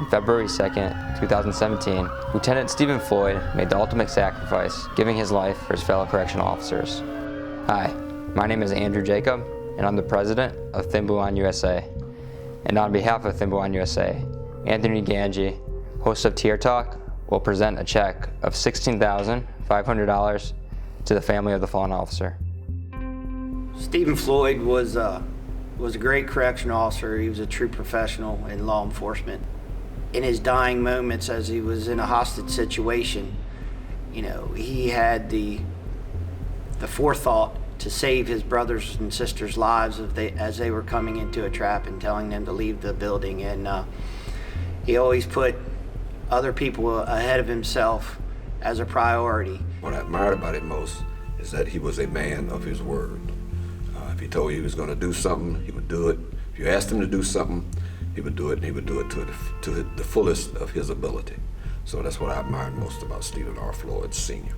On February 2nd, 2017, Lieutenant Steven Floyd made the ultimate sacrifice, giving his life for his fellow correctional officers. Hi, my name is Andrew Jacob, and I'm the president of Thin Blue Line USA. And on behalf of Thin Blue Line USA, Anthony Ganji, host of Tier Talk, will present a check of $16,500 to the family of the fallen officer. Steven Floyd was a great correctional officer. He was a true professional in law enforcement. In his dying moments, as he was in a hostage situation, he had the forethought to save his brothers and sisters' lives as they were coming into a trap and telling them to leave the building. And he always put other people ahead of himself as a priority. What I admired about him most is that he was a man of his word. If he told you he was going to do something, he would do it. If you asked him to do something, he would do it, and he would do it to the fullest of his ability. So that's what I admired most about Steven R. Floyd Sr.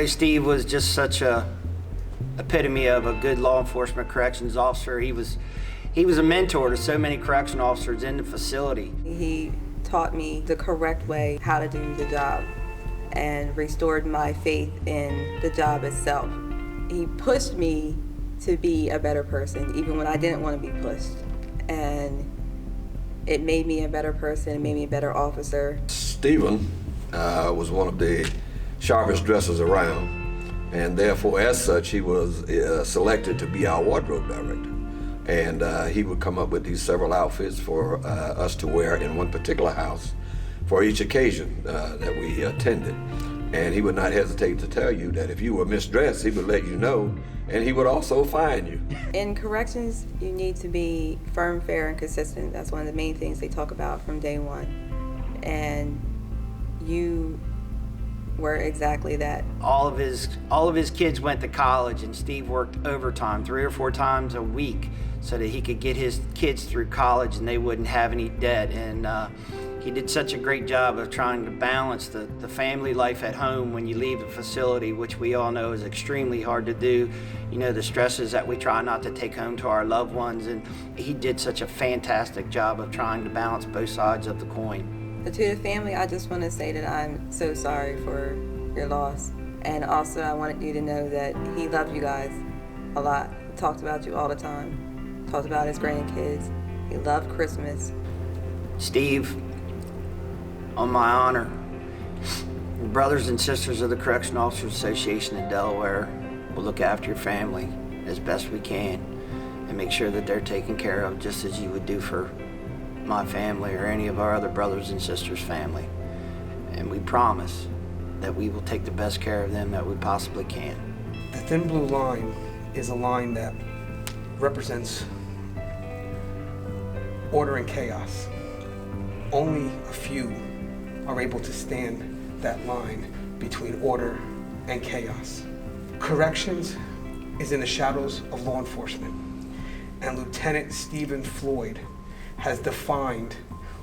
Steve was just such a epitome of a good law enforcement corrections officer. He was a mentor to so many correctional officers in the facility. He taught me the correct way how to do the job and restored my faith in the job itself. He pushed me to be a better person, even when I didn't want to be pushed. And it made me a better person, it made me a better officer. Steven was one of the sharpest dressers around, and therefore, as such, he was selected to be our wardrobe director. And he would come up with these several outfits for us to wear in one particular house for each occasion that we attended. And he would not hesitate to tell you that if you were misdressed, he would let you know, and he would also fine you. In corrections, you need to be firm, fair, and consistent. That's one of the main things they talk about from day one. And you were exactly that. All of his kids went to college, and Steve worked overtime 3 or 4 times a week so that he could get his kids through college and they wouldn't have any debt. And he did such a great job of trying to balance the family life at home when you leave the facility, which we all know is extremely hard to do. The stresses that we try not to take home to our loved ones, and he did such a fantastic job of trying to balance both sides of the coin. To the family, I just want to say that I'm so sorry for your loss. And also, I wanted you to know that he loved you guys a lot. He talked about you all the time, talked about his grandkids. He loved Christmas. Steve, on my honor, the brothers and sisters of the Correctional Officers Association in Delaware will look after your family as best we can and make sure that they're taken care of just as you would do for my family or any of our other brothers and sisters' family. And we promise that we will take the best care of them that we possibly can. The Thin Blue Line is a line that represents order and chaos. Only a few are able to stand that line between order and chaos. Corrections is in the shadows of law enforcement, and Lieutenant Steven Floyd has defined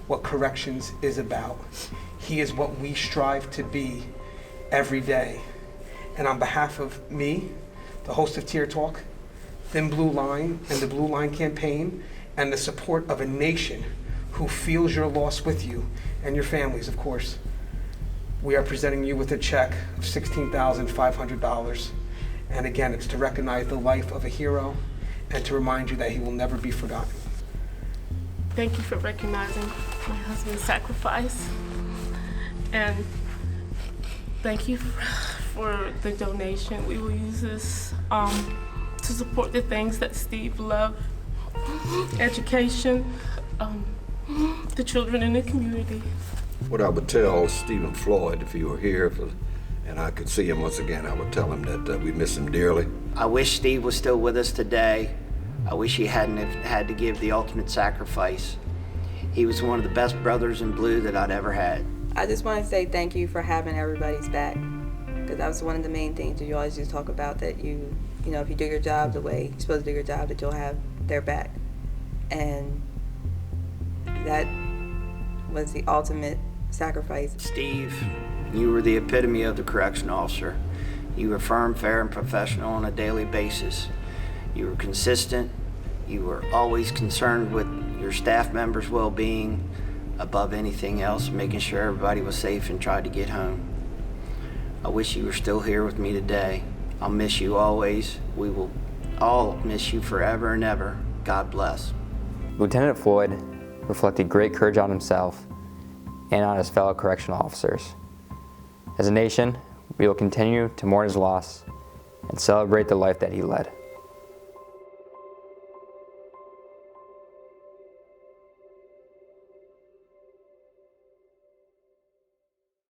what corrections is about. He is what we strive to be every day. And on behalf of me, the host of Tier Talk, Thin Blue Line, and the Blue Line campaign, and the support of a nation who feels your loss with you, and your families, of course, we are presenting you with a check of $16,500. And again, it's to recognize the life of a hero and to remind you that he will never be forgotten. Thank you for recognizing my husband's sacrifice. And thank you for the donation. We will use this to support the things that Steve loved. Education, the children in the community. What I would tell Steven Floyd, if he were here and I could see him once again, I would tell him that we miss him dearly. I wish Steve was still with us today. I wish he hadn't had to give the ultimate sacrifice. He was one of the best brothers in blue that I'd ever had. I just want to say thank you for having everybody's back, because that was one of the main things that you always just talk about, that if you do your job the way you're supposed to do your job, that you'll have their back. And that was the ultimate sacrifice. Steve, you were the epitome of the correctional officer. You were firm, fair, and professional on a daily basis. You were consistent. You were always concerned with your staff members' well-being. above anything else, making sure everybody was safe and tried to get home. I wish you were still here with me today. I'll miss you always. We will all miss you forever and ever. God bless. Lieutenant Floyd reflected great courage on himself and on his fellow correctional officers. As a nation, we will continue to mourn his loss and celebrate the life that he led.